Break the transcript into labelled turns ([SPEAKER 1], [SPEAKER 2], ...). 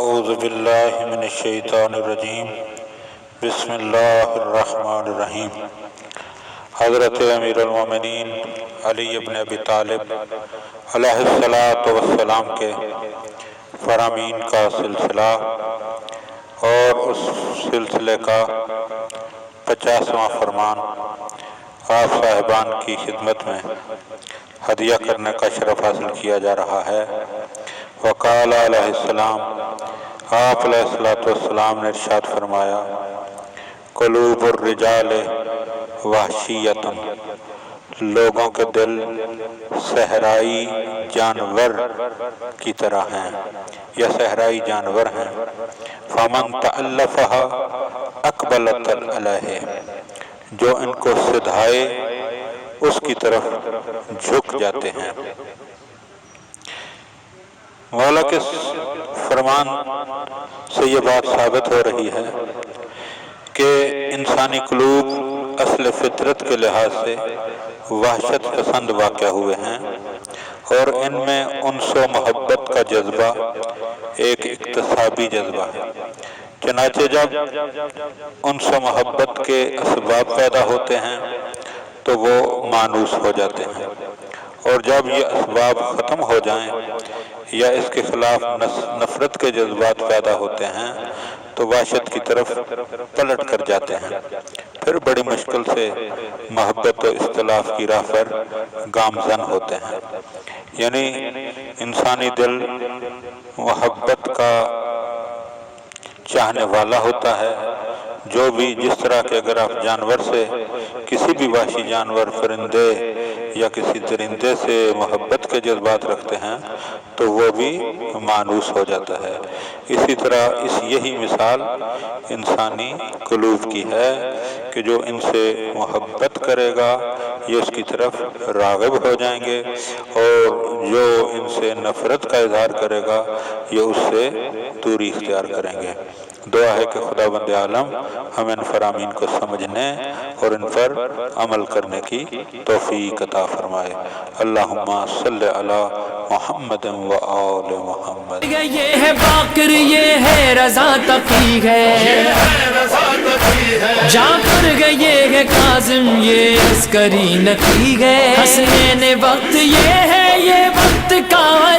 [SPEAKER 1] اعوذ باللہ من الشیطان الرجیم بسم اللہ الرحمن الرحیم۔ حضرت امیر المومنین علی بن ابی طالب علیہ الصلاۃ والسلام کے فرامین کا سلسلہ اور اس سلسلے کا 50واں فرمان آپ صاحبان کی خدمت میں ہدیہ کرنے کا شرف حاصل کیا جا رہا ہے۔ وقال علیہ السلام، آپ علیہ السلام نے ارشاد فرمایا، قلوب الرجال وحشیۃ، لوگوں کے دل صحرائی جانور کی طرح ہیں یا صحرائی جانور ہیں۔ فمن تألفها اقبلت علیہ، جو ان کو سدھائے اس کی طرف جھک جاتے ہیں۔ مولا کے فرمان سے یہ بات ثابت ہو رہی ہے کہ انسانی قلوب اصل فطرت کے لحاظ سے وحشت پسند واقع ہوئے ہیں، اور ان میں انس و محبت کا جذبہ ایک اکتسابی جذبہ ہے۔ چنانچہ جب انس و محبت کے اسباب پیدا ہوتے ہیں تو وہ مانوس ہو جاتے ہیں، اور جب یہ اسباب ختم ہو جائیں یا اس کے خلاف نفرت کے جذبات پیدا ہوتے ہیں تو وحشت کی طرف پلٹ کر جاتے ہیں، پھر بڑی مشکل سے محبت و اختلاف کی راہ پر گامزن ہوتے ہیں۔ یعنی انسانی دل محبت کا چاہنے والا ہوتا ہے۔ جو بھی جس طرح کہ اگر آپ جانور سے، کسی بھی وحشی جانور، پرندے یا کسی درندے سے محبت کے جذبات رکھتے ہیں تو وہ بھی مانوس ہو جاتا ہے، اسی طرح یہی مثال انسانی قلوب کی ہے کہ جو ان سے محبت کرے گا یہ اس کی طرف راغب ہو جائیں گے، اور جو ان سے نفرت کا اظہار کرے گا یہ اس سے دوری اختیار کریں گے۔ دعا ہے کہ خداوند عالم ہمیں ان فرامین کو سمجھنے اور ان پر عمل کرنے کی توفیق عطا فرمائے۔ اللہم صلی علی محمد و آل محمد۔
[SPEAKER 2] یہ ہے باقر، یہ ہے رضا تقی ہے، جعفر گئے یہ ہے کاظم، یہ عسکری نقی ہے، حسنین وقت یہ ہے، یہ وقت کا